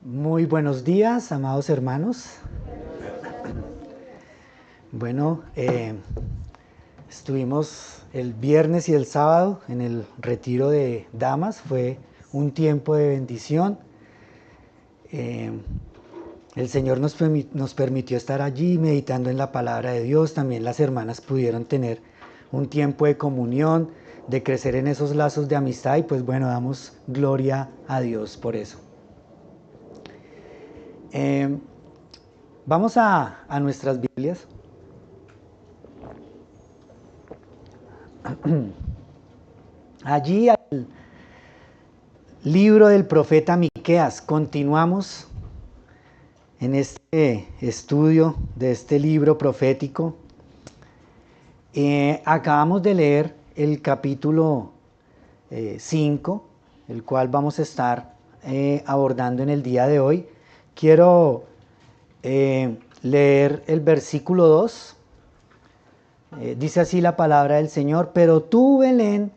Muy buenos días, amados hermanos. Bueno, estuvimos el viernes y el sábado en el retiro de damas. Fue un tiempo de bendición. Eh, el Señor nos permitió estar allí meditando en la palabra de Dios. También las hermanas pudieron tener un tiempo de comunión, de crecer en esos lazos de amistad y pues bueno, damos gloria a Dios por eso. Vamos a nuestras Biblias. Allí al libro del profeta Miqueas. Continuamos en este estudio de este libro profético. Acabamos de leer el capítulo 5, el cual vamos a estar abordando en el día de hoy. Quiero leer el versículo 2. Dice así la palabra del Señor: pero tú, Belén,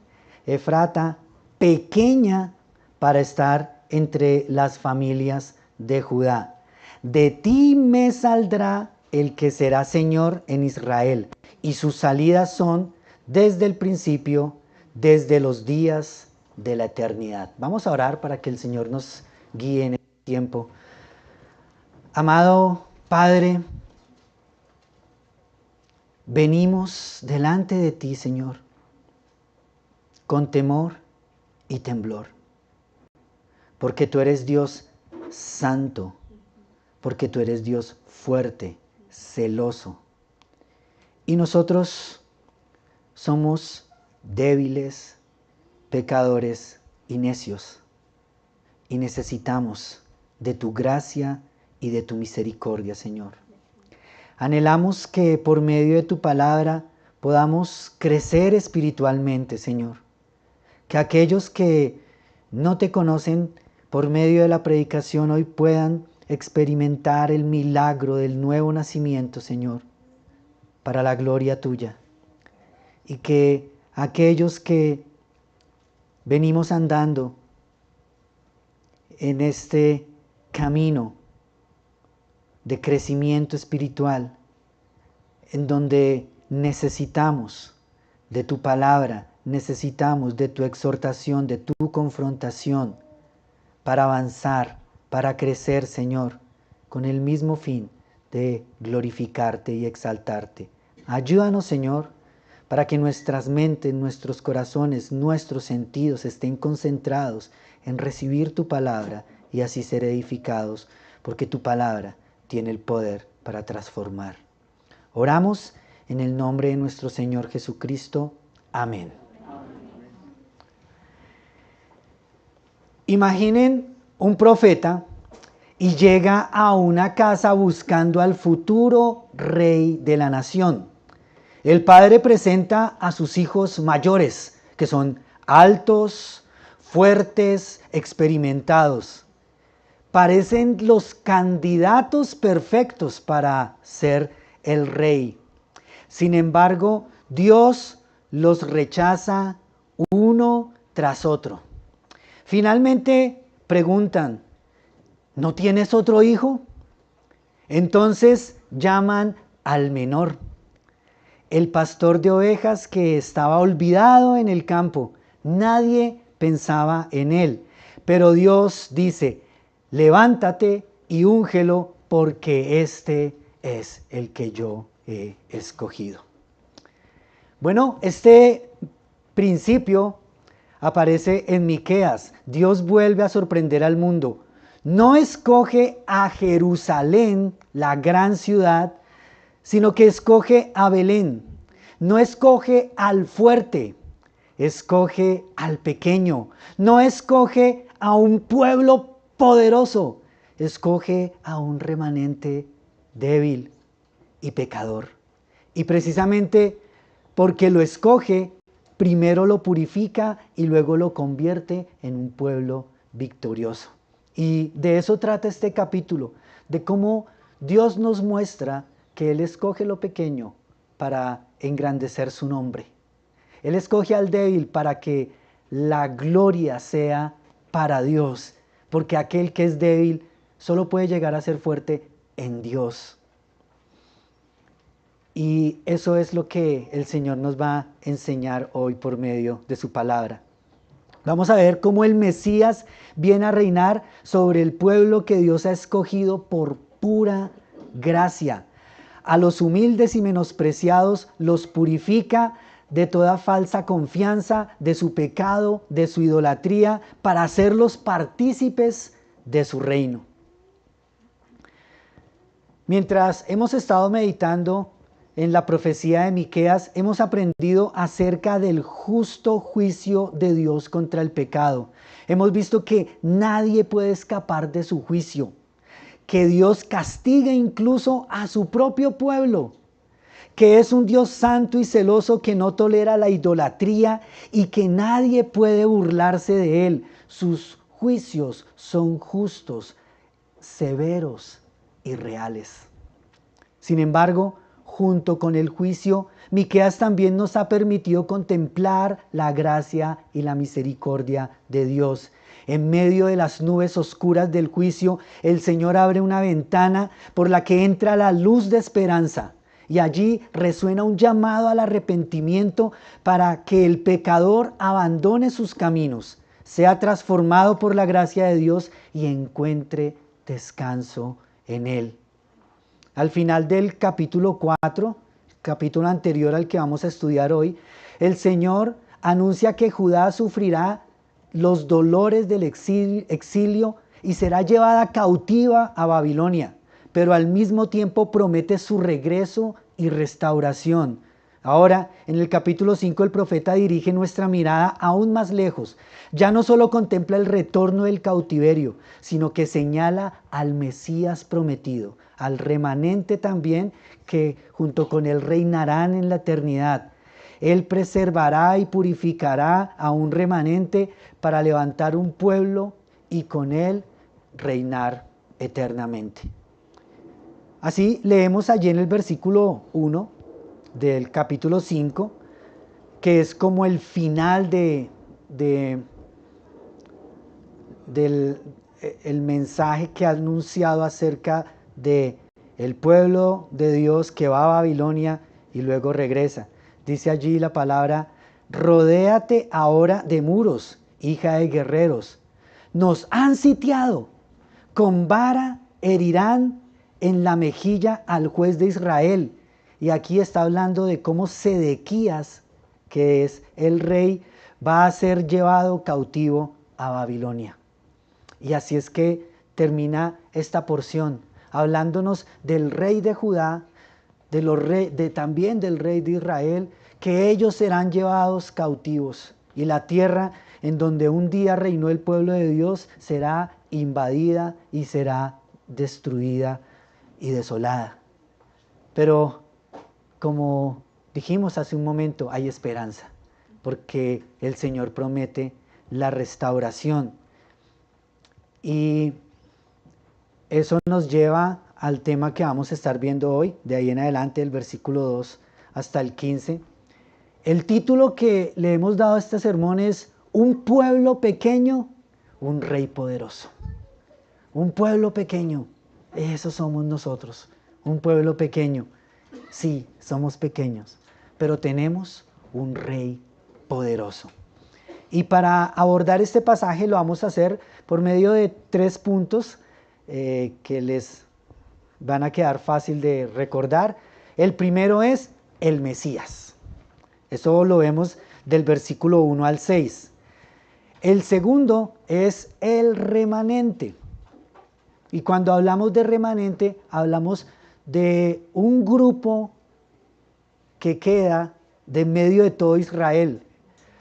Efrata, pequeña para estar entre las familias de Judá, de ti me saldrá el que será Señor en Israel, y sus salidas son desde el principio, desde los días de la eternidad. Vamos a orar para que el Señor nos guíe en este tiempo. Amado Padre, venimos delante de ti, Señor, con temor y temblor, porque tú eres Dios santo, porque tú eres Dios fuerte, celoso. Y nosotros somos débiles, pecadores y necios, y necesitamos de tu gracia y de tu misericordia, Señor. Anhelamos que por medio de tu palabra podamos crecer espiritualmente, Señor. Que aquellos que no te conocen por medio de la predicación hoy puedan experimentar el milagro del nuevo nacimiento, Señor, para la gloria tuya. Y que aquellos que venimos andando en este camino de crecimiento espiritual, en donde necesitamos de tu palabra, necesitamos de tu exhortación, de tu confrontación, para avanzar, para crecer, Señor, con el mismo fin de glorificarte y exaltarte. Ayúdanos, Señor, para que nuestras mentes, nuestros corazones, nuestros sentidos estén concentrados en recibir tu palabra y así ser edificados, porque tu palabra tiene el poder para transformar. Oramos en el nombre de nuestro Señor Jesucristo. Amén. Imaginen un profeta y llega a una casa buscando al futuro rey de la nación. El padre presenta a sus hijos mayores, que son altos, fuertes, experimentados. Parecen los candidatos perfectos para ser el rey. Sin embargo, Dios los rechaza uno tras otro. Finalmente preguntan: ¿no tienes otro hijo? Entonces llaman al menor, el pastor de ovejas que estaba olvidado en el campo. Nadie pensaba en él. Pero Dios dice: levántate y úngelo, porque este es el que yo he escogido. Bueno, este principio aparece en Miqueas. Dios vuelve a sorprender al mundo. No escoge a Jerusalén, la gran ciudad, sino que escoge a Belén. No escoge al fuerte, escoge al pequeño. No escoge a un pueblo poderoso, escoge a un remanente débil y pecador. Y precisamente porque lo escoge, primero lo purifica y luego lo convierte en un pueblo victorioso. Y de eso trata este capítulo, de cómo Dios nos muestra que Él escoge lo pequeño para engrandecer su nombre. Él escoge al débil para que la gloria sea para Dios, porque aquel que es débil solo puede llegar a ser fuerte en Dios. Y eso es lo que el Señor nos va a enseñar hoy por medio de su palabra. Vamos a ver cómo el Mesías viene a reinar sobre el pueblo que Dios ha escogido por pura gracia. A los humildes y menospreciados los purifica de toda falsa confianza, de su pecado, de su idolatría, para hacerlos partícipes de su reino. Mientras hemos estado meditando en la profecía de Miqueas, hemos aprendido acerca del justo juicio de Dios contra el pecado. Hemos visto que nadie puede escapar de su juicio, que Dios castiga incluso a su propio pueblo, que es un Dios santo y celoso que no tolera la idolatría y que nadie puede burlarse de él. Sus juicios son justos, severos y reales. Sin embargo, junto con el juicio, Miqueas también nos ha permitido contemplar la gracia y la misericordia de Dios. En medio de las nubes oscuras del juicio, el Señor abre una ventana por la que entra la luz de esperanza. Y allí resuena un llamado al arrepentimiento para que el pecador abandone sus caminos, sea transformado por la gracia de Dios y encuentre descanso en Él. Al final del capítulo 4, capítulo anterior al que vamos a estudiar hoy, el Señor anuncia que Judá sufrirá los dolores del exilio y será llevada cautiva a Babilonia, pero al mismo tiempo promete su regreso y restauración. Ahora, en el capítulo 5, el profeta dirige nuestra mirada aún más lejos. Ya no solo contempla el retorno del cautiverio, sino que señala al Mesías prometido, al remanente también, que junto con él reinarán en la eternidad. Él preservará y purificará a un remanente para levantar un pueblo y con él reinar eternamente. Así leemos allí en el versículo 1 del capítulo 5, que es como el final del mensaje que ha anunciado acerca de el pueblo de Dios que va a Babilonia y luego regresa. Dice allí la palabra: rodéate ahora de muros, hija de guerreros. Nos han sitiado, con vara herirán en la mejilla al juez de Israel. Y aquí está hablando de cómo Sedequías, que es el rey, va a ser llevado cautivo a Babilonia. Y así es que termina esta porción, hablándonos del rey de Judá, también del rey de Israel, que ellos serán llevados cautivos. Y la tierra en donde un día reinó el pueblo de Dios será invadida y será destruida y desolada. Pero como dijimos hace un momento, hay esperanza, porque el Señor promete la restauración. Y eso nos lleva al tema que vamos a estar viendo hoy, de ahí en adelante, del versículo 2 hasta el 15. El título que le hemos dado a este sermón es: un pueblo pequeño, un rey poderoso. Un pueblo pequeño, eso somos nosotros, un pueblo pequeño. Sí, somos pequeños, pero tenemos un rey poderoso. Y para abordar este pasaje lo vamos a hacer por medio de 3 puntos que les van a quedar fácil de recordar. El primero es el Mesías. Eso lo vemos del versículo 1 al 6. El segundo es el remanente. Y cuando hablamos de remanente, hablamos de un grupo que queda de medio de todo Israel.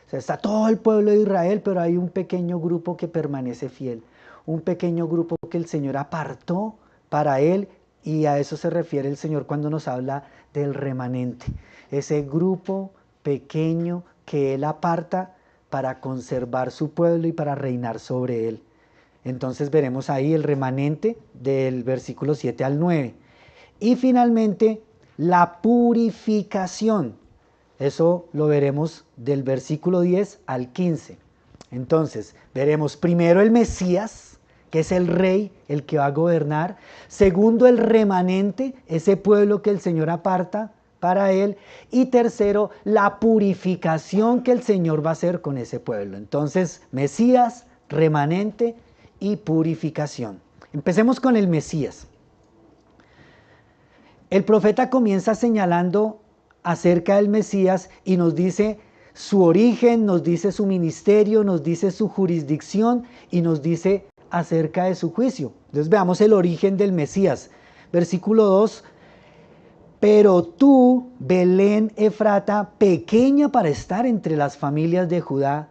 O sea, está todo el pueblo de Israel, pero hay un pequeño grupo que permanece fiel. Un pequeño grupo que el Señor apartó para Él, y a eso se refiere el Señor cuando nos habla del remanente. Ese grupo pequeño que Él aparta para conservar su pueblo y para reinar sobre él. Entonces veremos ahí el remanente del versículo 7 al 9. Y finalmente, la purificación. Eso lo veremos del versículo 10 al 15. Entonces, veremos primero el Mesías, que es el rey, el que va a gobernar. Segundo, el remanente, ese pueblo que el Señor aparta para él. Y tercero, la purificación que el Señor va a hacer con ese pueblo. Entonces, Mesías, remanente y purificación. Empecemos con el Mesías. El profeta comienza señalando acerca del Mesías y nos dice su origen, nos dice su ministerio, nos dice su jurisdicción y nos dice acerca de su juicio. Entonces veamos el origen del Mesías. Versículo 2. Pero tú, Belén Efrata, pequeña para estar entre las familias de Judá,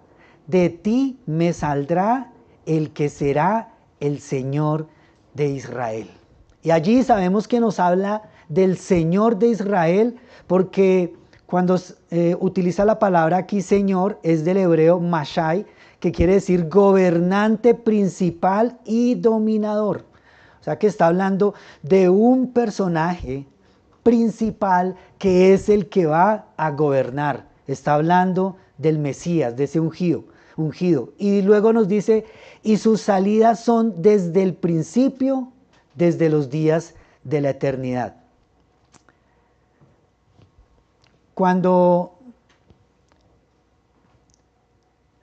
de ti me saldrá el que será el Señor de Israel. Y allí sabemos que nos habla del Señor de Israel, porque cuando utiliza la palabra aquí Señor, es del hebreo Mashai, que quiere decir gobernante principal y dominador. O sea que está hablando de un personaje principal que es el que va a gobernar. Está hablando del Mesías, de ese ungido. Y luego nos dice, y sus salidas son desde el principio, desde los días de la eternidad. Cuando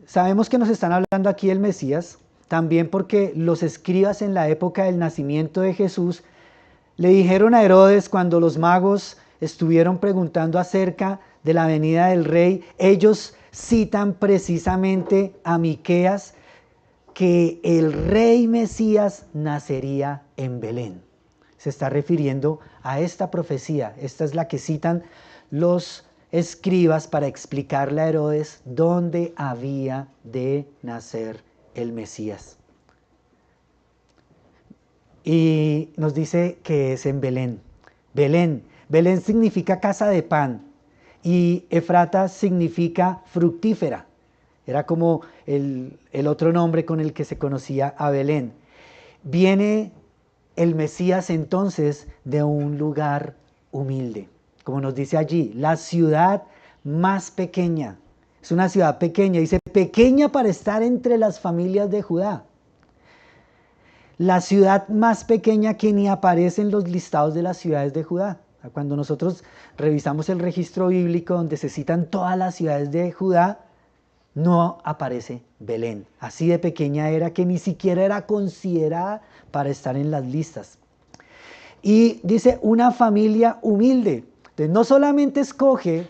sabemos que nos están hablando aquí del Mesías, también porque los escribas en la época del nacimiento de Jesús le dijeron a Herodes, cuando los magos estuvieron preguntando acerca de la venida del rey, ellos citan precisamente a Miqueas, que el rey Mesías nacería en Belén. Se está refiriendo a esta profecía. Esta es la que citan los escribas para explicarle a Herodes dónde había de nacer el Mesías. Y nos dice que es en Belén. Belén significa casa de pan y Efrata significa fructífera. Era como el otro nombre con el que se conocía a Belén. Viene el Mesías entonces de un lugar humilde. Como nos dice allí, la ciudad más pequeña. Es una ciudad pequeña, dice pequeña para estar entre las familias de Judá. La ciudad más pequeña que ni aparece en los listados de las ciudades de Judá. Cuando nosotros revisamos el registro bíblico donde se citan todas las ciudades de Judá, no aparece Belén. Así de pequeña era que ni siquiera era considerada para estar en las listas. Y dice una familia humilde. Entonces no solamente escoge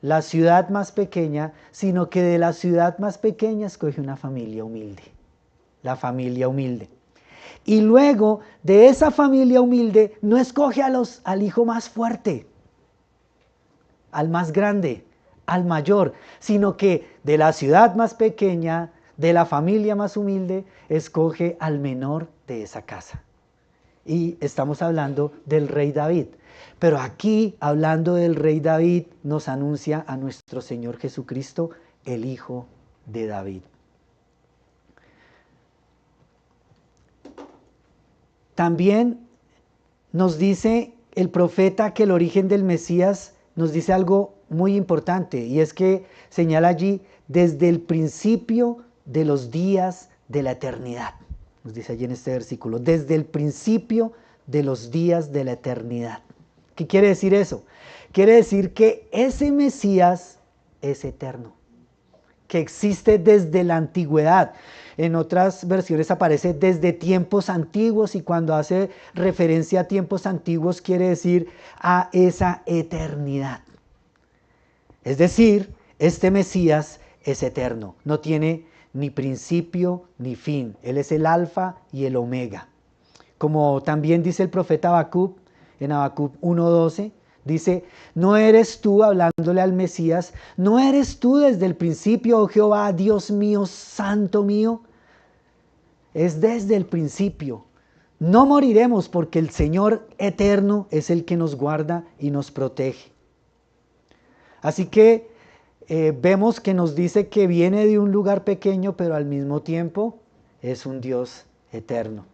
la ciudad más pequeña, sino que de la ciudad más pequeña escoge una familia humilde. La familia humilde. Y luego de esa familia humilde no escoge al hijo más fuerte, al más grande, al mayor, sino que de la ciudad más pequeña, de la familia más humilde, escoge al menor de esa casa. Y estamos hablando del rey David. Pero aquí, hablando del rey David, nos anuncia a nuestro Señor Jesucristo, el Hijo de David. También nos dice el profeta que el origen del Mesías nos dice algo muy importante, y es que señala allí desde el principio de los días de la eternidad. Nos dice allí en este versículo, desde el principio de los días de la eternidad. ¿Qué quiere decir eso? Quiere decir que ese Mesías es eterno, que existe desde la antigüedad. En otras versiones aparece desde tiempos antiguos, y cuando hace referencia a tiempos antiguos quiere decir a esa eternidad. Es decir, este Mesías es eterno, no tiene ni principio ni fin. Él es el alfa y el omega. Como también dice el profeta Habacuc, en Habacuc 1:12, dice, no eres tú, hablándole al Mesías, no eres tú desde el principio, oh Jehová, Dios mío, santo mío. Es desde el principio. No moriremos porque el Señor eterno es el que nos guarda y nos protege. Así que vemos que nos dice que viene de un lugar pequeño, pero al mismo tiempo es un Dios eterno.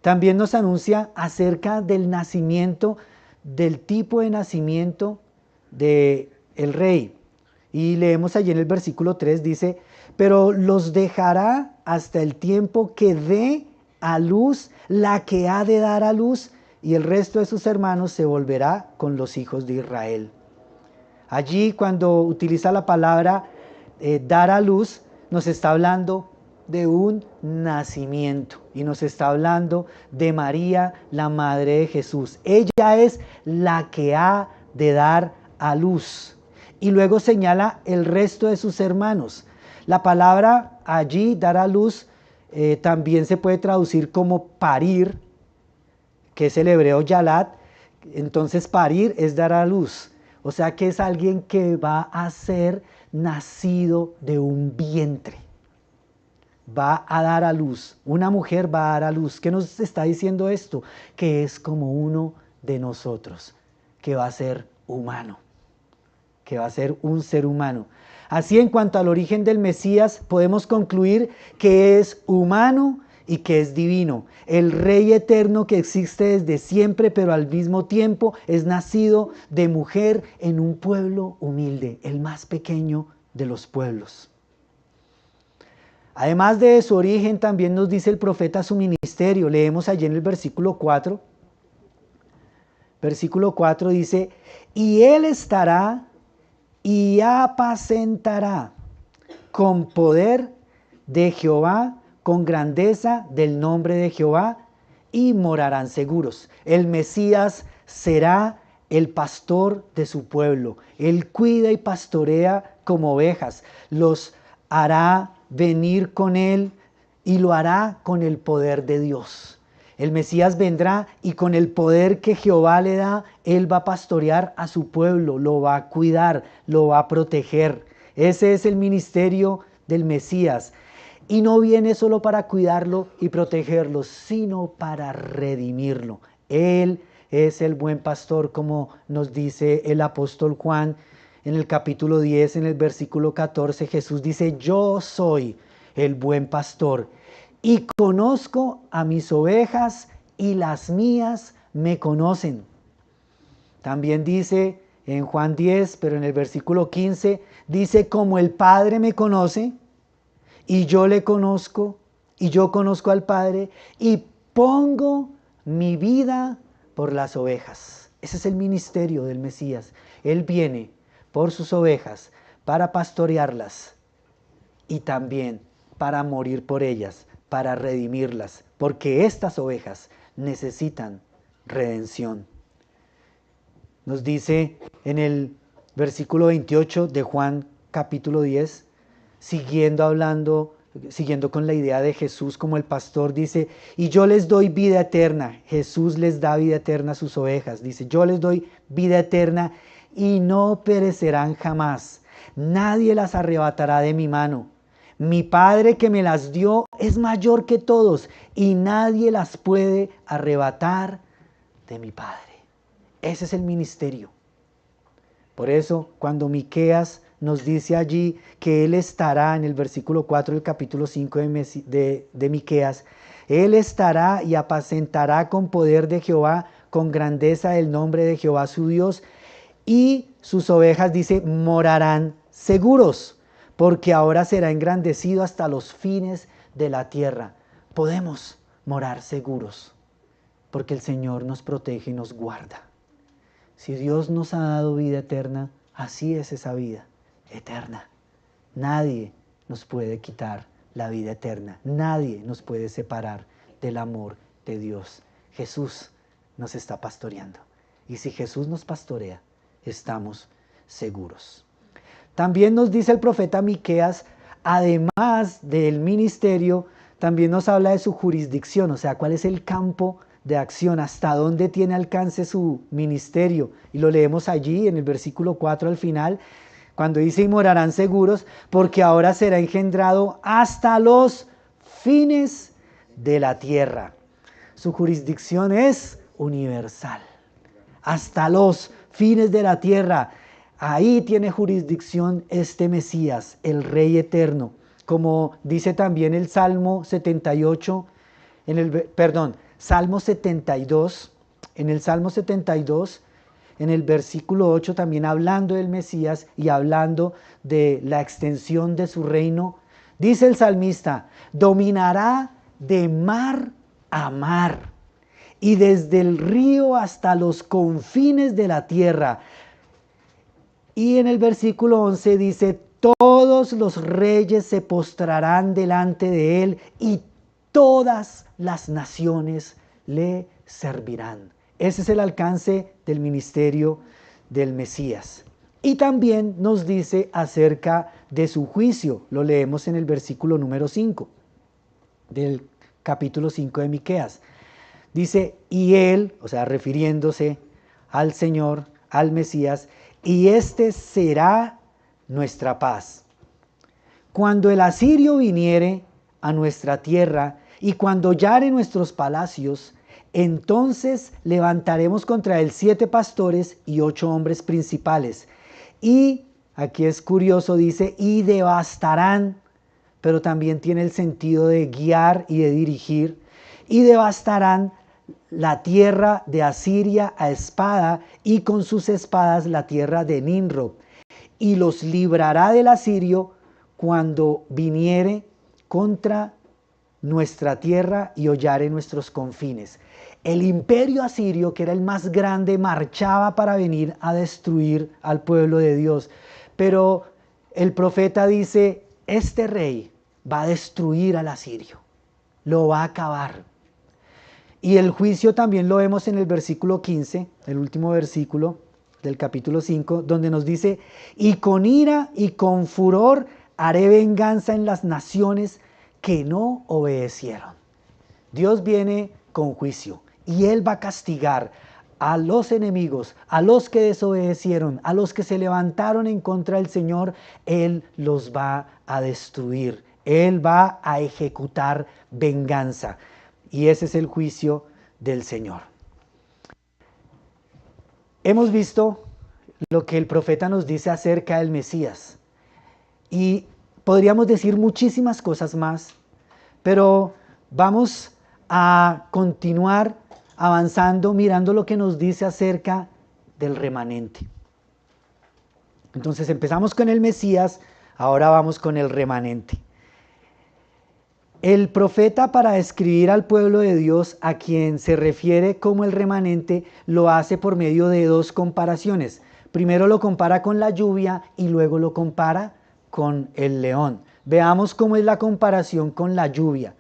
También nos anuncia acerca del nacimiento, del tipo de nacimiento del rey. Y leemos allí en el versículo 3, dice, pero los dejará hasta el tiempo que dé a luz la que ha de dar a luz, y el resto de sus hermanos se volverá con los hijos de Israel. Allí, cuando utiliza la palabra dar a luz, nos está hablando de un nacimiento y nos está hablando de María, la madre de Jesús. Ella es la que ha de dar a luz. Y luego señala el resto de sus hermanos. La palabra allí, dar a luz, también se puede traducir como parir, que es el hebreo yalat. Entonces parir es dar a luz. O sea que es alguien que va a ser nacido de un vientre. Va a dar a luz. Una mujer va a dar a luz. ¿Qué nos está diciendo esto? Que es como uno de nosotros, que va a ser humano, que va a ser un ser humano. Así, en cuanto al origen del Mesías, podemos concluir que es humano y que es divino. El Rey eterno que existe desde siempre, pero al mismo tiempo es nacido de mujer en un pueblo humilde, el más pequeño de los pueblos. Además de su origen, también nos dice el profeta su ministerio. Leemos allí en el versículo 4. Versículo 4 dice: y él estará y apacentará con poder de Jehová, con grandeza del nombre de Jehová, y morarán seguros. El Mesías será el pastor de su pueblo. Él cuida y pastorea como ovejas. Los hará venir con él y lo hará con el poder de Dios. El Mesías vendrá y con el poder que Jehová le da, él va a pastorear a su pueblo, lo va a cuidar, lo va a proteger. Ese es el ministerio del Mesías. Y no viene solo para cuidarlo y protegerlo, sino para redimirlo. Él es el buen pastor, como nos dice el apóstol Juan en el capítulo 10, en el versículo 14. Jesús dice: yo soy el buen pastor y conozco a mis ovejas y las mías me conocen. También dice en Juan 10, pero en el versículo 15, dice: como el Padre me conoce, y yo le conozco, y yo conozco al Padre, y pongo mi vida por las ovejas. Ese es el ministerio del Mesías. Él viene por sus ovejas para pastorearlas y también para morir por ellas, para redimirlas, porque estas ovejas necesitan redención. Nos dice en el versículo 28 de Juan capítulo 10, siguiendo con la idea de Jesús como el pastor, dice: y yo les doy vida eterna. Jesús les da vida eterna a sus ovejas. Dice: yo les doy vida eterna y no perecerán jamás. Nadie las arrebatará de mi mano. Mi Padre que me las dio es mayor que todos y nadie las puede arrebatar de mi Padre. Ese es el ministerio. Por eso, cuando Miqueas nos dice allí que Él estará, en el versículo 4 del capítulo 5 de Miqueas, Él estará y apacentará con poder de Jehová, con grandeza del nombre de Jehová su Dios, y sus ovejas, dice, morarán seguros, porque ahora será engrandecido hasta los fines de la tierra. Podemos morar seguros, porque el Señor nos protege y nos guarda. Si Dios nos ha dado vida eterna, así es esa vida eterna. Nadie nos puede quitar la vida eterna. Nadie nos puede separar del amor de Dios. Jesús nos está pastoreando. Y si Jesús nos pastorea, estamos seguros. También nos dice el profeta Miqueas, además del ministerio, también nos habla de su jurisdicción, o sea, cuál es el campo de acción, hasta dónde tiene alcance su ministerio. Y lo leemos allí en el versículo 4 al final, cuando dice: y morarán seguros, porque ahora será engendrado hasta los fines de la tierra. Su jurisdicción es universal, hasta los fines de la tierra. Ahí tiene jurisdicción este Mesías, el Rey eterno. Como dice también el Salmo 78, Salmo 72, en el Salmo 72, en el versículo 8, también hablando del Mesías y hablando de la extensión de su reino, Dice el salmista, dominará de mar a mar y desde el río hasta los confines de la tierra. Y en el versículo 11 dice, todos los reyes se postrarán delante de él y todas las naciones le servirán. Ese es el alcance del ministerio del Mesías. Y también nos dice acerca de su juicio. Lo leemos en el versículo número 5 del capítulo 5 de Miqueas. Dice, y él, o sea, refiriéndose al Señor, al Mesías, y este será nuestra paz. Cuando el asirio viniere a nuestra tierra y cuando hollare nuestros palacios, entonces levantaremos contra él 7 pastores y 8 hombres principales. Y aquí es curioso, dice, y devastarán, pero también tiene el sentido de guiar y de dirigir, y devastarán la tierra de Asiria a espada, y con sus espadas la tierra de Nimrod, y los librará del asirio cuando viniere contra nuestra tierra y hollare nuestros confines. El imperio asirio, que era el más grande, marchaba para venir a destruir al pueblo de Dios. Pero el profeta dice, este rey va a destruir al asirio, lo va a acabar. Y el juicio también lo vemos en el versículo 15, el último versículo del capítulo 5, donde nos dice, y con ira y con furor haré venganza en las naciones que no obedecieron. Dios viene con juicio y Él va a castigar a los enemigos, a los que desobedecieron, a los que se levantaron en contra del Señor. Él los va a destruir, Él va a ejecutar venganza. Y ese es el juicio del Señor. Hemos visto lo que el profeta nos dice acerca del Mesías. Y podríamos decir muchísimas cosas más, pero vamos a continuar avanzando mirando lo que nos dice acerca del remanente. Entonces empezamos con el Mesías, ahora vamos con el remanente. El profeta, para describir al pueblo de Dios a quien se refiere como el remanente, lo hace por medio de 2 comparaciones. Primero lo compara con la lluvia y luego lo compara con el león. Veamos cómo es la comparación con la lluvia.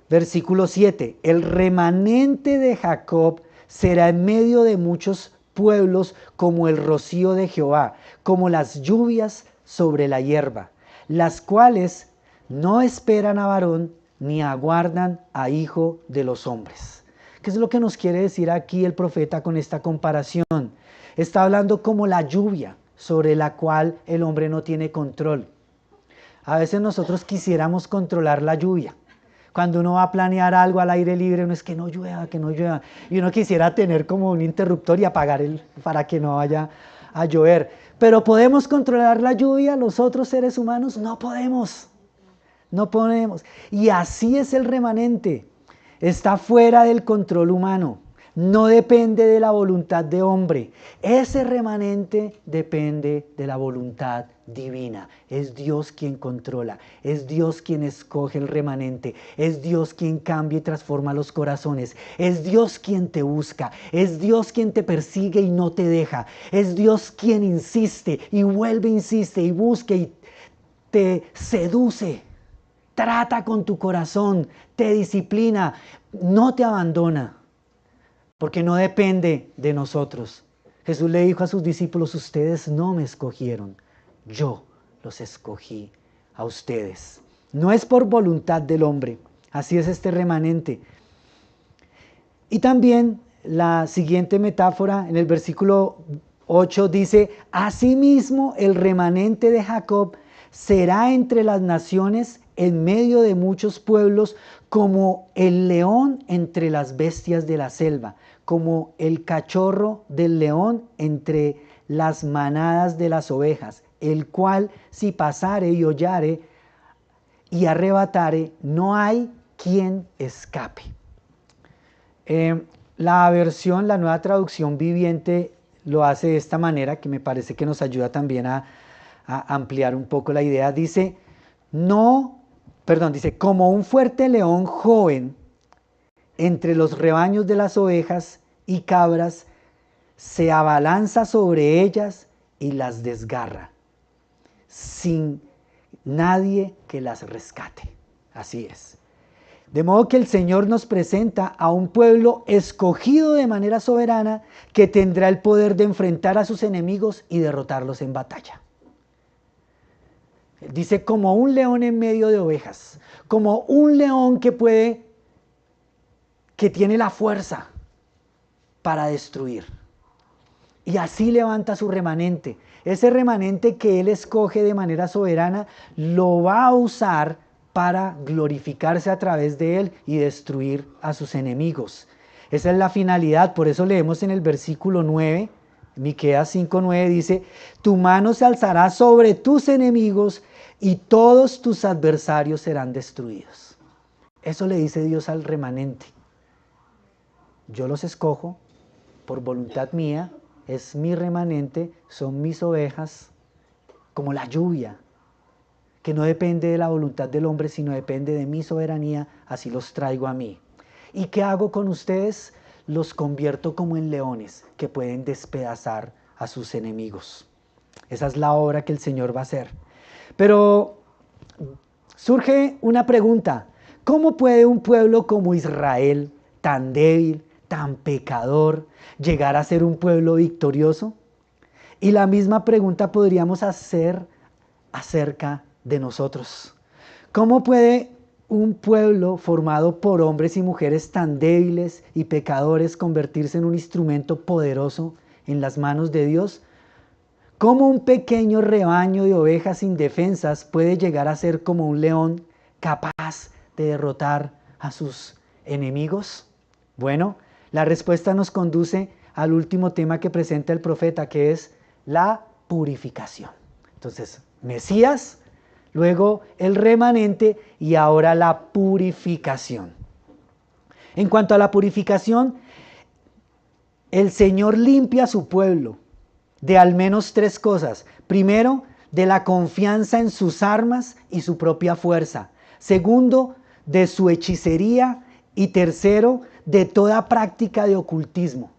Versículo 7. El remanente de Jacob será en medio de muchos pueblos como el rocío de Jehová, como las lluvias sobre la hierba, las cuales no esperan a varón ni aguardan a hijo de los hombres. ¿Qué es lo que nos quiere decir aquí el profeta con esta comparación? Está hablando como la lluvia sobre la cual el hombre no tiene control. A veces nosotros quisiéramos controlar la lluvia. Cuando uno va a planear algo al aire libre, uno es que no llueva, que no llueva. Y uno quisiera tener como un interruptor y apagar para que no vaya a llover. Pero ¿podemos controlar la lluvia los otros seres humanos? No podemos. No podemos. Y así es el remanente. Está fuera del control humano. No depende de la voluntad de hombre. Ese remanente depende de la voluntad divina. Es Dios quien controla. Es Dios quien escoge el remanente. Es Dios quien cambia y transforma los corazones. Es Dios quien te busca. Es Dios quien te persigue y no te deja. Es Dios quien insiste y vuelve, insiste y busca y te seduce. Trata con tu corazón, te disciplina, no te abandona, porque no depende de nosotros. Jesús le dijo a sus discípulos, ustedes no me escogieron, yo los escogí a ustedes. No es por voluntad del hombre, así es este remanente. Y también la siguiente metáfora en el versículo 8 dice, asimismo el remanente de Jacob será entre las naciones en medio de muchos pueblos como el león entre las bestias de la selva, como el cachorro del león entre las manadas de las ovejas, el cual si pasare y hollare y arrebatare, no hay quien escape. La nueva traducción viviente lo hace de esta manera, que me parece que nos ayuda también a ampliar un poco la idea. Dice, no dice, como un fuerte león joven entre los rebaños de las ovejas y cabras, se abalanza sobre ellas y las desgarra, sin nadie que las rescate. Así es. De modo que el Señor nos presenta a un pueblo escogido de manera soberana que tendrá el poder de enfrentar a sus enemigos y derrotarlos en batalla. Dice, como un león en medio de ovejas, como un león que tiene la fuerza para destruir. Y así levanta su remanente. Ese remanente que Él escoge de manera soberana, lo va a usar para glorificarse a través de Él y destruir a sus enemigos. Esa es la finalidad. Por eso leemos en el versículo 9, Miqueas 5:9 dice, tu mano se alzará sobre tus enemigos y todos tus adversarios serán destruidos. Eso le dice Dios al remanente. Yo los escojo por voluntad mía, es mi remanente, son mis ovejas, como la lluvia, que no depende de la voluntad del hombre, sino depende de mi soberanía, así los traigo a mí. ¿Y qué hago con ustedes? Los convierto como en leones que pueden despedazar a sus enemigos. Esa es la obra que el Señor va a hacer. Pero surge una pregunta, ¿cómo puede un pueblo como Israel, tan débil, tan pecador, llegar a ser un pueblo victorioso? Y la misma pregunta podríamos hacer acerca de nosotros. ¿Cómo puede un pueblo formado por hombres y mujeres tan débiles y pecadores convertirse en un instrumento poderoso en las manos de Dios? ¿Cómo un pequeño rebaño de ovejas indefensas puede llegar a ser como un león capaz de derrotar a sus enemigos? Bueno, la respuesta nos conduce al último tema que presenta el profeta, que es la purificación. Entonces, Mesías, luego el remanente y ahora la purificación. En cuanto a la purificación, el Señor limpia a su pueblo de al menos 3 cosas. Primero, de la confianza en sus armas y su propia fuerza. Segundo, de su hechicería. Y tercero, de toda práctica de ocultismo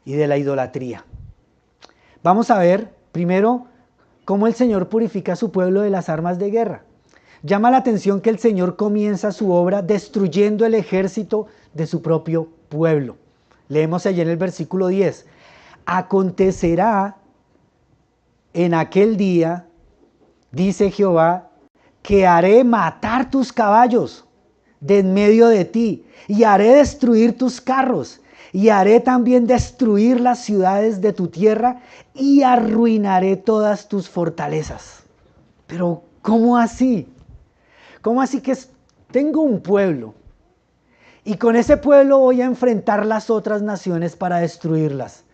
y de la idolatría. Vamos a ver primero cómo el Señor purifica a su pueblo de las armas de guerra. Llama la atención que el Señor comienza su obra destruyendo el ejército de su propio pueblo. Leemos allí en el versículo 10. Acontecerá en aquel día, dice Jehová, que haré matar tus caballos de en medio de ti, y haré destruir tus carros, y haré también destruir las ciudades de tu tierra, y arruinaré todas tus fortalezas. Pero, ¿cómo así? ¿Cómo así que tengo un pueblo, y con ese pueblo voy a enfrentar las otras naciones para destruirlas?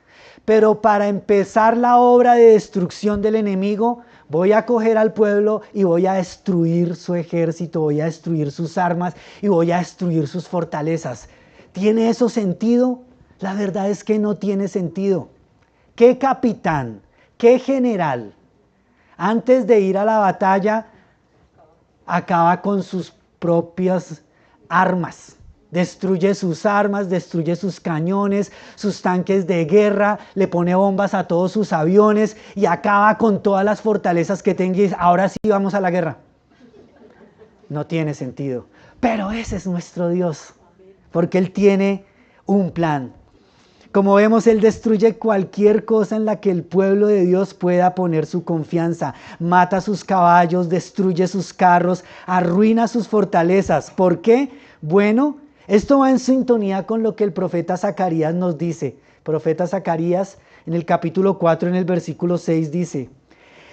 Pero para empezar la obra de destrucción del enemigo, voy a coger al pueblo y voy a destruir su ejército, voy a destruir sus armas y voy a destruir sus fortalezas. ¿Tiene eso sentido? La verdad es que no tiene sentido. ¿Qué capitán, qué general, antes de ir a la batalla, acaba con sus propias armas? Destruye sus armas, destruye sus cañones, sus tanques de guerra, le pone bombas a todos sus aviones y acaba con todas las fortalezas que tenga y dice, ahora sí vamos a la guerra. No tiene sentido. Pero ese es nuestro Dios, porque Él tiene un plan. Como vemos, Él destruye cualquier cosa en la que el pueblo de Dios pueda poner su confianza. Mata sus caballos, destruye sus carros, arruina sus fortalezas. ¿Por qué? Bueno, esto va en sintonía con lo que el profeta Zacarías nos dice. Profeta Zacarías, en el capítulo 4, en el versículo 6, dice: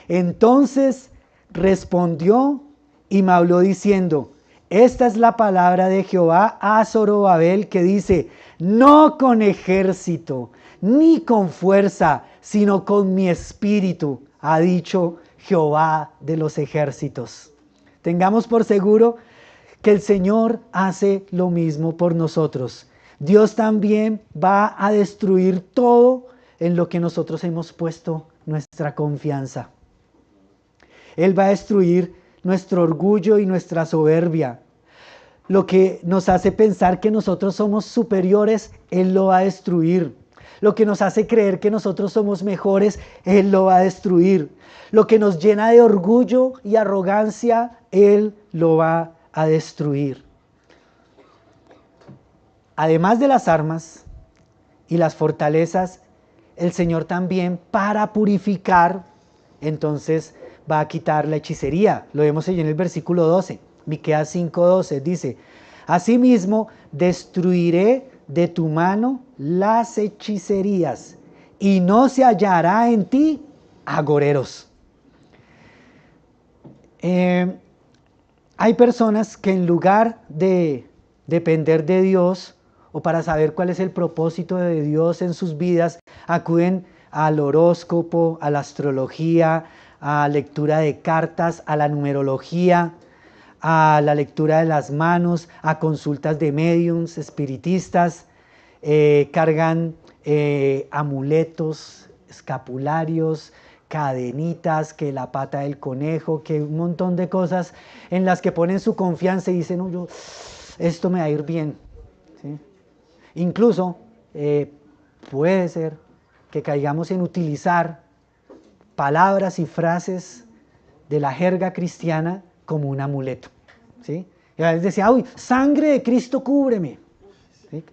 entonces respondió y me habló diciendo: esta es la palabra de Jehová a Zorobabel, que dice: no con ejército, ni con fuerza, sino con mi espíritu, ha dicho Jehová de los ejércitos. Tengamos por seguro que el Señor hace lo mismo por nosotros. Dios también va a destruir todo en lo que nosotros hemos puesto nuestra confianza. Él va a destruir nuestro orgullo y nuestra soberbia, lo que nos hace pensar que nosotros somos superiores, Él lo va a destruir. Lo que nos hace creer que nosotros somos mejores, Él lo va a destruir. Lo que nos llena de orgullo y arrogancia, Él lo va a destruir. Además de las armas y las fortalezas, el Señor también, para purificar, entonces va a quitar la hechicería. Lo vemos ahí en el versículo 12. Miqueas 5:12 dice: asimismo destruiré de tu mano las hechicerías y no se hallará en ti agoreros. Hay personas que en lugar de depender de Dios o para saber cuál es el propósito de Dios en sus vidas, acuden al horóscopo, a la astrología, a lectura de cartas, a la numerología, a la lectura de las manos, a consultas de médiums, espiritistas, cargan amuletos, escapularios, cadenitas, que la pata del conejo, que un montón de cosas en las que ponen su confianza y dicen: no, esto me va a ir bien, ¿sí? Incluso puede ser que caigamos en utilizar palabras y frases de la jerga cristiana como un amuleto, ¿sí? Y a veces decía: uy, sangre de Cristo cúbreme, ¿sí?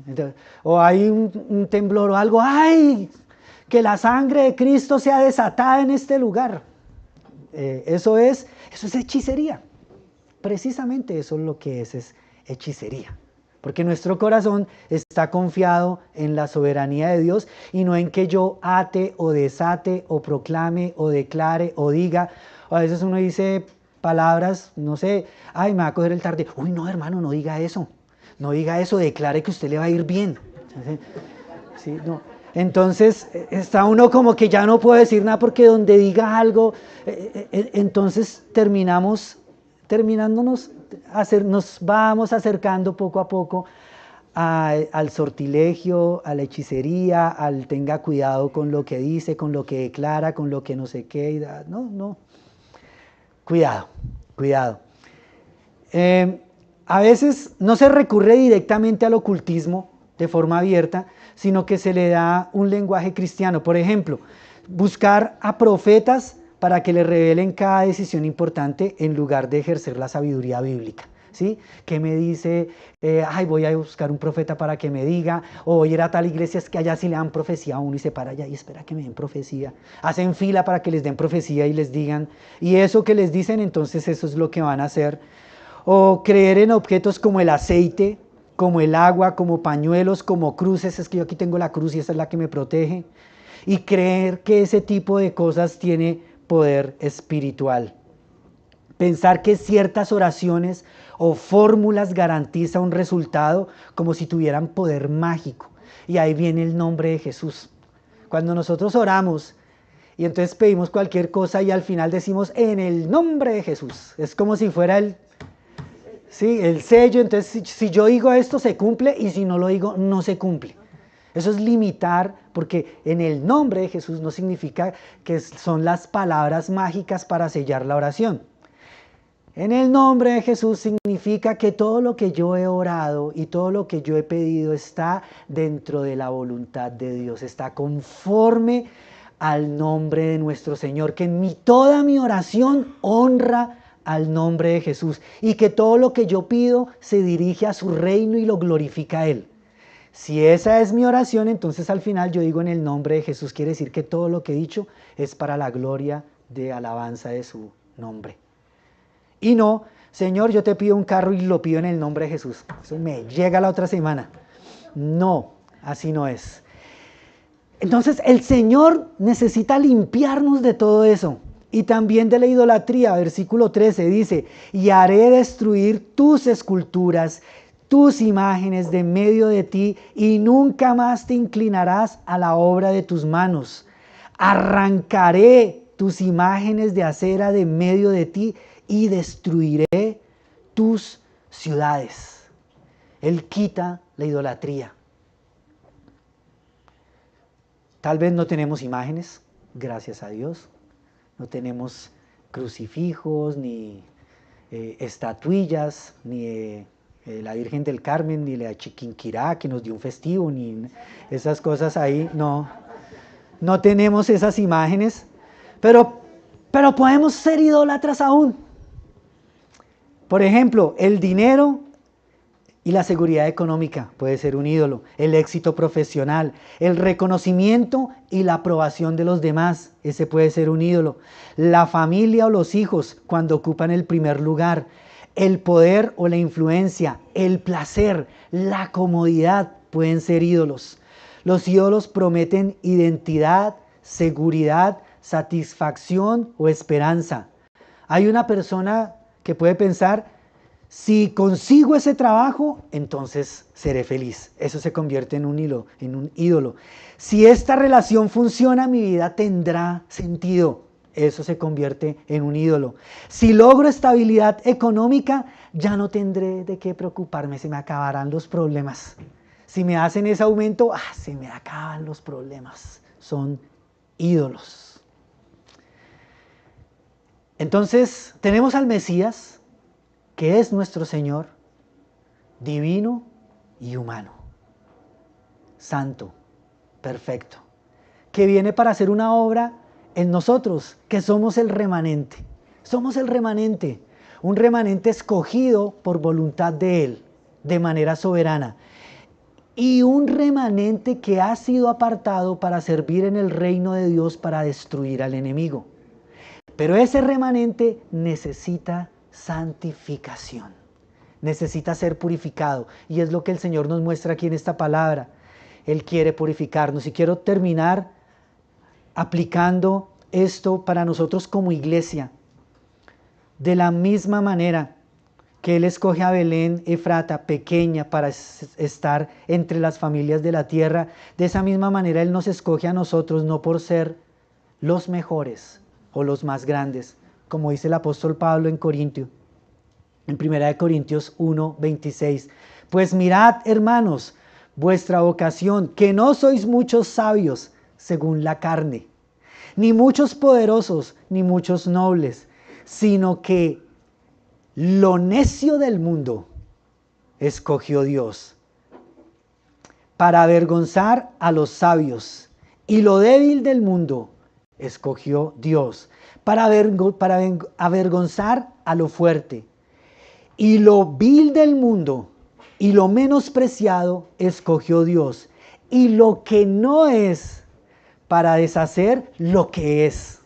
Entonces, o hay un temblor o algo: ay, que la sangre de Cristo sea desatada en este lugar. Eso es hechicería. Precisamente eso es lo que es hechicería. Porque nuestro corazón está confiado en la soberanía de Dios y no en que yo ate o desate o proclame o declare o diga. A veces uno dice palabras, no sé: ay, me va a coger el tarde. Uy, no, hermano, no diga eso. No diga eso, declare que a usted le va a ir bien. ¿Sí? No. Entonces está uno como que ya no puede decir nada, porque donde diga algo, entonces nos vamos acercando poco a poco al sortilegio, a la hechicería, al tenga cuidado con lo que dice, con lo que declara, con lo que no sé qué. No, cuidado. A veces no se recurre directamente al ocultismo de forma abierta, sino que se le da un lenguaje cristiano. Por ejemplo, buscar a profetas para que le revelen cada decisión importante en lugar de ejercer la sabiduría bíblica, ¿sí? ¿Qué me dice? Ay, voy a buscar un profeta para que me diga, o voy a ir a tal iglesia, es que allá sí le dan profecía a uno y se para allá y espera que me den profecía. Hacen fila para que les den profecía y les digan, y eso que les dicen, entonces eso es lo que van a hacer. O creer en objetos como el aceite, como el agua, como pañuelos, como cruces. Es que yo aquí tengo la cruz y esa es la que me protege. Y creer que ese tipo de cosas tiene poder espiritual. Pensar que ciertas oraciones o fórmulas garantizan un resultado como si tuvieran poder mágico. Y ahí viene el nombre de Jesús. Cuando nosotros oramos y entonces pedimos cualquier cosa y al final decimos: en el nombre de Jesús. Es como si fuera el sello. Entonces, si yo digo esto, se cumple, y si no lo digo, no se cumple. Eso es limitar, porque en el nombre de Jesús no significa que son las palabras mágicas para sellar la oración. En el nombre de Jesús significa que todo lo que yo he orado y todo lo que yo he pedido está dentro de la voluntad de Dios, está conforme al nombre de nuestro Señor, que toda mi oración honra al nombre de Jesús, y que todo lo que yo pido se dirige a su reino y lo glorifica a Él. Si esa es mi oración, entonces al final yo digo: en el nombre de Jesús. Quiere decir que todo lo que he dicho es para la gloria de alabanza de su nombre. Y no: Señor, yo te pido un carro y lo pido en el nombre de Jesús. Eso me llega la otra semana. No, así no es. Entonces el Señor necesita limpiarnos de todo eso. Y también de la idolatría. Versículo 13 dice: y haré destruir tus esculturas, tus imágenes de medio de ti, y nunca más te inclinarás a la obra de tus manos. Arrancaré tus imágenes de acera de medio de ti y destruiré tus ciudades. Él quita la idolatría. Tal vez no tenemos imágenes, gracias a Dios. No tenemos crucifijos, ni estatuillas, ni la Virgen del Carmen, ni la Chiquinquirá que nos dio un festivo, ni esas cosas ahí. No, no tenemos esas imágenes, pero podemos ser idólatras aún. Por ejemplo, el dinero y la seguridad económica puede ser un ídolo, el éxito profesional, el reconocimiento y la aprobación de los demás, ese puede ser un ídolo. La familia o los hijos cuando ocupan el primer lugar, el poder o la influencia, el placer, la comodidad pueden ser ídolos. Los ídolos prometen identidad, seguridad, satisfacción o esperanza. Hay una persona que puede pensar, si consigo ese trabajo, entonces seré feliz. Eso se convierte en un ídolo. Si esta relación funciona, mi vida tendrá sentido. Eso se convierte en un ídolo. Si logro estabilidad económica, ya no tendré de qué preocuparme, se me acabarán los problemas. Si me hacen ese aumento, se me acaban los problemas. Son ídolos. Entonces, tenemos al Mesías, que es nuestro Señor, divino y humano, santo, perfecto, que viene para hacer una obra en nosotros, que somos el remanente. Somos el remanente, un remanente escogido por voluntad de Él, de manera soberana, y un remanente que ha sido apartado para servir en el reino de Dios para destruir al enemigo. Pero ese remanente necesita santificación, necesita ser purificado, y es lo que el Señor nos muestra aquí en esta palabra. Él quiere purificarnos, y quiero terminar aplicando esto para nosotros como iglesia. De la misma manera que Él escoge a Belén Efrata, pequeña, para estar entre las familias de la tierra, de esa misma manera Él nos escoge a nosotros, no por ser los mejores o los más grandes, como dice el apóstol Pablo en 1 Corintios 1, 26. Pues mirad, hermanos, vuestra vocación, que no sois muchos sabios según la carne, ni muchos poderosos, ni muchos nobles, sino que lo necio del mundo escogió Dios para avergonzar a los sabios, y lo débil del mundo escogió Dios para avergonzar a lo fuerte, y lo vil del mundo y lo menospreciado escogió Dios, y lo que no es, para deshacer lo que es,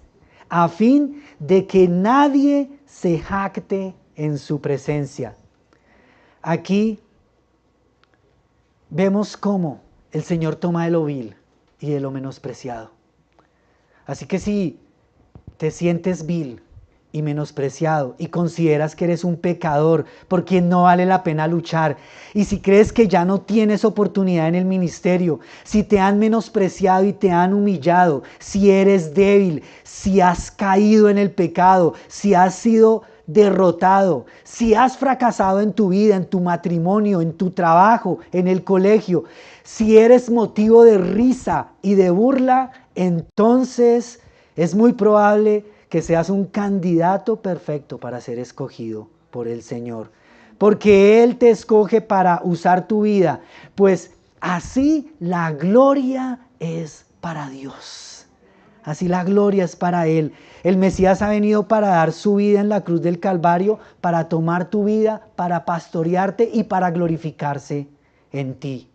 a fin de que nadie se jacte en su presencia. Aquí vemos cómo el Señor toma de lo vil y de lo menospreciado. Así que si te sientes vil y menospreciado y consideras que eres un pecador por quien no vale la pena luchar, y si crees que ya no tienes oportunidad en el ministerio, si te han menospreciado y te han humillado, si eres débil, si has caído en el pecado, si has sido derrotado, si has fracasado en tu vida, en tu matrimonio, en tu trabajo, en el colegio, si eres motivo de risa y de burla, entonces es muy probable que seas un candidato perfecto para ser escogido por el Señor, porque Él te escoge para usar tu vida, pues así la gloria es para Dios. Así la gloria es para Él. El Mesías ha venido para dar su vida en la cruz del Calvario, para tomar tu vida, para pastorearte y para glorificarse en ti.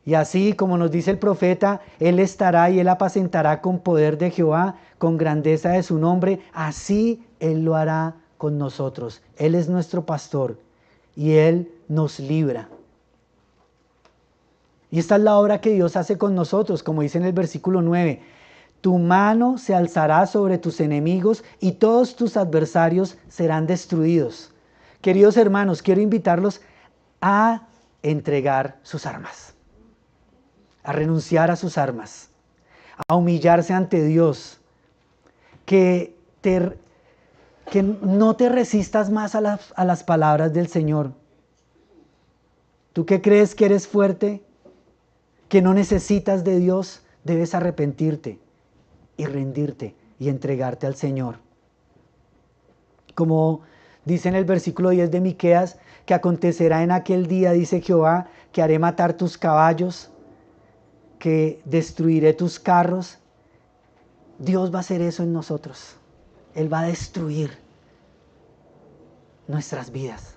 Y así, como nos dice el profeta, Él estará y Él apacentará con poder de Jehová, con grandeza de su nombre. Así Él lo hará con nosotros. Él es nuestro pastor y Él nos libra. Y esta es la obra que Dios hace con nosotros, como dice en el versículo 9. Tu mano se alzará sobre tus enemigos y todos tus adversarios serán destruidos. Queridos hermanos, quiero invitarlos a entregar sus armas, a renunciar a sus armas, a humillarse ante Dios, que no te resistas más a las palabras del Señor. ¿Tú que crees que eres fuerte, que no necesitas de Dios? Debes arrepentirte y rendirte y entregarte al Señor. Como dice en el versículo 10 de Miqueas, que acontecerá en aquel día, dice Jehová, que haré matar tus caballos, que destruiré tus carros. Dios va a hacer eso en nosotros. Él va a destruir nuestras vidas.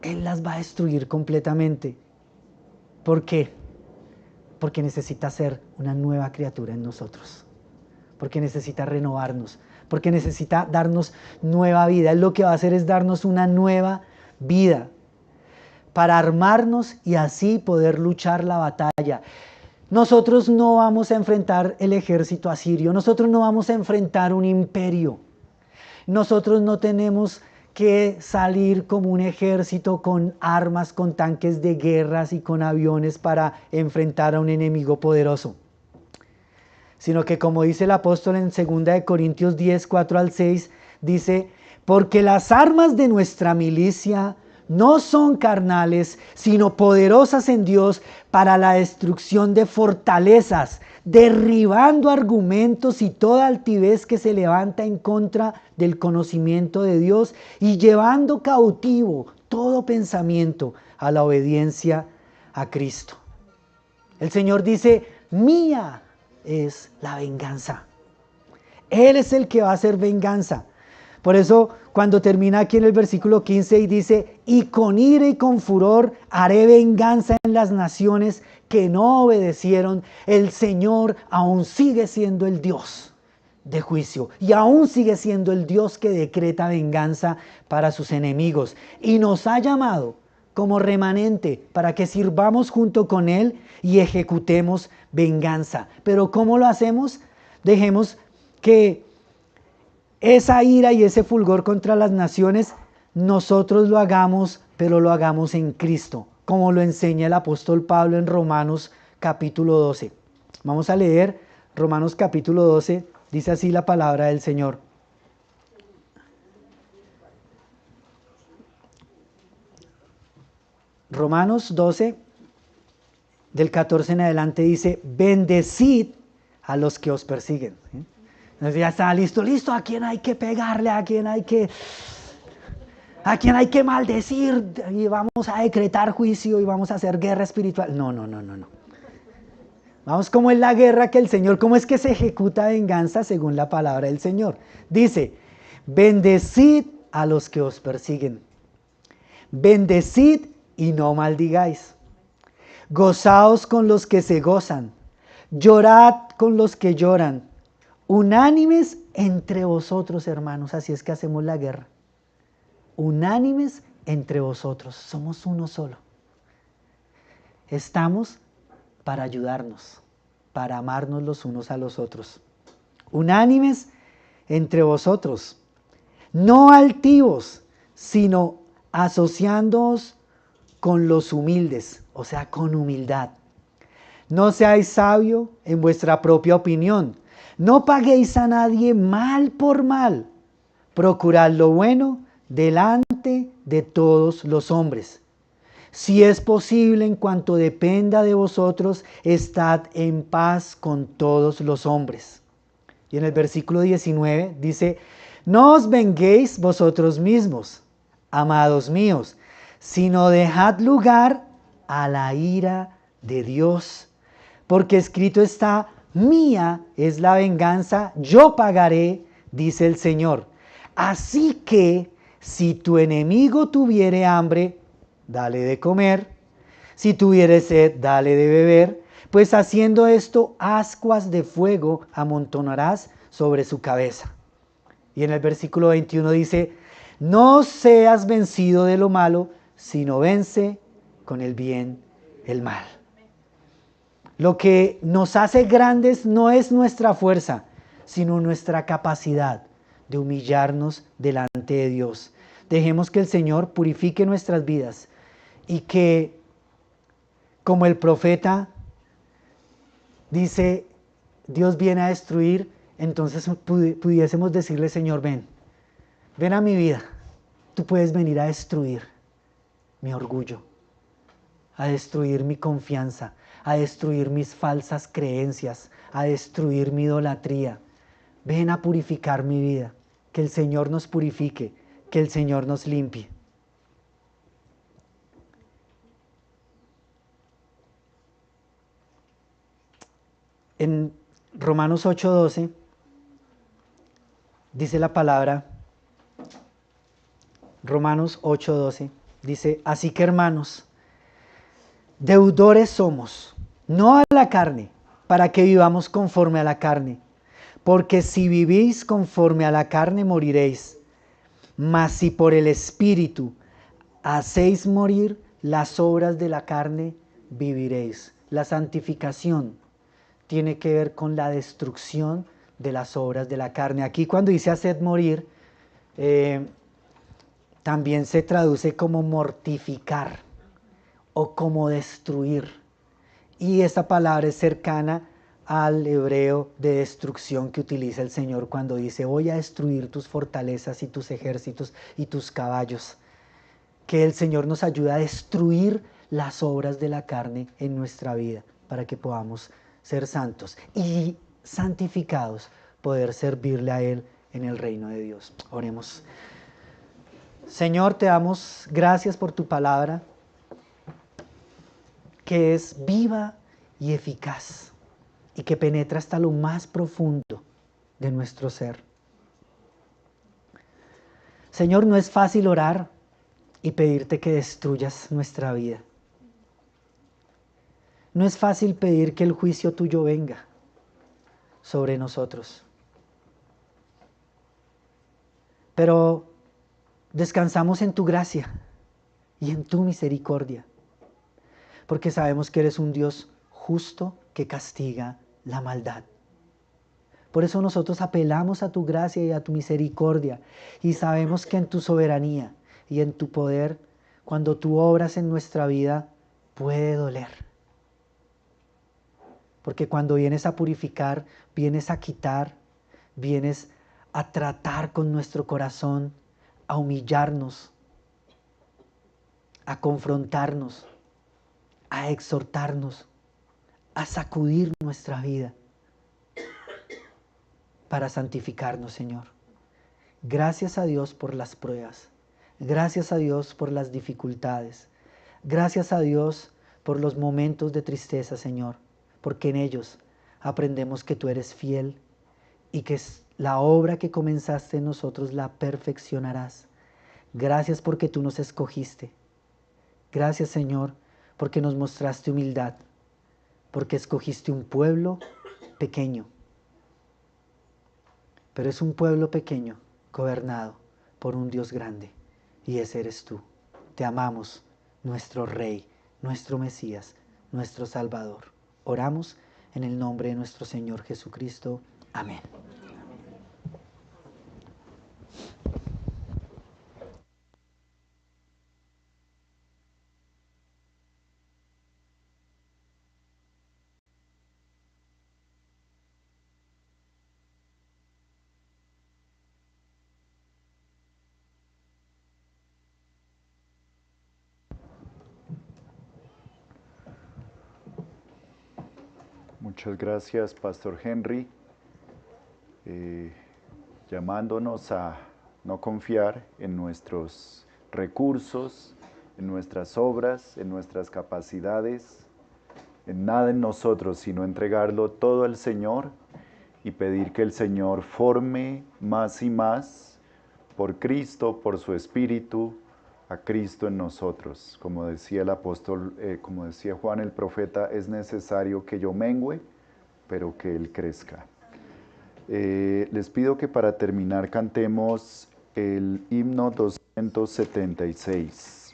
Él las va a destruir completamente. ¿Por qué? Porque necesita ser una nueva criatura en nosotros. Porque necesita renovarnos. Porque necesita darnos nueva vida. Él lo que va a hacer es darnos una nueva vida para armarnos y así poder luchar la batalla. Nosotros no vamos a enfrentar el ejército asirio. Nosotros no vamos a enfrentar un imperio. Nosotros no tenemos que salir como un ejército con armas, con tanques de guerras y con aviones para enfrentar a un enemigo poderoso. Sino que, como dice el apóstol en 2 Corintios 10, 4 al 6, dice: porque las armas de nuestra milicia no son carnales, sino poderosas en Dios para la destrucción de fortalezas, derribando argumentos y toda altivez que se levanta en contra del conocimiento de Dios y llevando cautivo todo pensamiento a la obediencia a Cristo. El Señor dice: mía es la venganza. Él es el que va a hacer venganza. Por eso, cuando termina aquí en el versículo 15 y dice: y con ira y con furor haré venganza en las naciones que no obedecieron. El Señor aún sigue siendo el Dios de juicio y aún sigue siendo el Dios que decreta venganza para sus enemigos. Y nos ha llamado como remanente para que sirvamos junto con Él y ejecutemos venganza. Pero ¿cómo lo hacemos? Dejemos que esa ira y ese fulgor contra las naciones nosotros lo hagamos, pero lo hagamos en Cristo, como lo enseña el apóstol Pablo en Romanos capítulo 12. Vamos a leer Romanos capítulo 12, dice así la palabra del Señor. Romanos 12, del 14 en adelante dice: bendecid a los que os persiguen. Entonces ya está listo, ¿a quién hay que pegarle? ¿A quién hay que maldecir? Y vamos a decretar juicio y vamos a hacer guerra espiritual. No. Vamos, ¿cómo es la guerra que el Señor, cómo es que se ejecuta venganza según la palabra del Señor? Dice: bendecid a los que os persiguen. Bendecid y no maldigáis. Gozaos con los que se gozan. Llorad con los que lloran. Unánimes entre vosotros, hermanos. Así es que hacemos la guerra. Unánimes entre vosotros. Somos uno solo. Estamos para ayudarnos, para amarnos los unos a los otros. Unánimes entre vosotros. No altivos, sino asociándoos con los humildes, o sea, con humildad. No seáis sabio en vuestra propia opinión. No paguéis a nadie mal por mal. Procurad lo bueno delante de todos los hombres. Si es posible, en cuanto dependa de vosotros, estad en paz con todos los hombres. Y en el versículo 19 dice: no os venguéis vosotros mismos, amados míos, sino dejad lugar a la ira de Dios. Porque escrito está: mía es la venganza, yo pagaré, dice el Señor. Así que, si tu enemigo tuviere hambre, dale de comer. Si tuviere sed, dale de beber. Pues haciendo esto, ascuas de fuego amontonarás sobre su cabeza. Y en el versículo 21 dice: no seas vencido de lo malo, sino vence con el bien el mal. Lo que nos hace grandes no es nuestra fuerza, sino nuestra capacidad de humillarnos delante de Dios. Dejemos que el Señor purifique nuestras vidas y que, como el profeta dice, Dios viene a destruir, entonces pudiésemos decirle: Señor, ven a mi vida. Tú puedes venir a destruir mi orgullo, a destruir mi confianza, a destruir mis falsas creencias, a destruir mi idolatría. ven a purificar mi vida, que el Señor nos purifique, que el Señor nos limpie. En Romanos 8:12 dice la palabra, Romanos 8:12, dice, así que hermanos, deudores somos, no a la carne, para que vivamos conforme a la carne, porque si vivís conforme a la carne moriréis, mas si por el Espíritu hacéis morir las obras de la carne, viviréis. La santificación tiene que ver con la destrucción de las obras de la carne. Aquí cuando dice haced morir, también se traduce como mortificar o como destruir. Y esta palabra es cercana al hebreo de destrucción que utiliza el Señor cuando dice voy a destruir tus fortalezas y tus ejércitos y tus caballos. Que el Señor nos ayude a destruir las obras de la carne en nuestra vida para que podamos ser santos y santificados, poder servirle a Él en el reino de Dios. Oremos. Señor, te damos gracias por tu palabra, que es viva y eficaz y que penetra hasta lo más profundo de nuestro ser. Señor, no es fácil orar y pedirte que destruyas nuestra vida. No es fácil pedir que el juicio tuyo venga sobre nosotros. Pero descansamos en tu gracia y en tu misericordia, porque sabemos que eres un Dios justo que castiga la maldad. Por eso nosotros apelamos a tu gracia y a tu misericordia y sabemos que en tu soberanía y en tu poder, cuando tú obras en nuestra vida, puede doler. Porque cuando vienes a purificar, vienes a quitar, vienes a tratar con nuestro corazón, a humillarnos, a confrontarnos, a exhortarnos, a sacudir nuestra vida para santificarnos, Señor. Gracias a Dios por las pruebas, gracias a Dios por las dificultades, gracias a Dios por los momentos de tristeza, Señor, porque en ellos aprendemos que tú eres fiel y que la obra que comenzaste en nosotros la perfeccionarás. Gracias porque tú nos escogiste. Gracias, Señor, porque nos mostraste humildad, porque escogiste un pueblo pequeño. Pero es un pueblo pequeño, gobernado por un Dios grande, y ese eres tú. Te amamos, nuestro Rey, nuestro Mesías, nuestro Salvador. Oramos en el nombre de nuestro Señor Jesucristo. Amén. Muchas gracias, Pastor Henry, llamándonos a no confiar en nuestros recursos, en nuestras obras, en nuestras capacidades, en nada en nosotros, sino entregarlo todo al Señor y pedir que el Señor forme más y más por Cristo, por su Espíritu, a Cristo en nosotros. Como decía el apóstol, como decía Juan el profeta, es necesario que yo mengüe, pero que Él crezca. Les pido que para terminar cantemos el himno 276.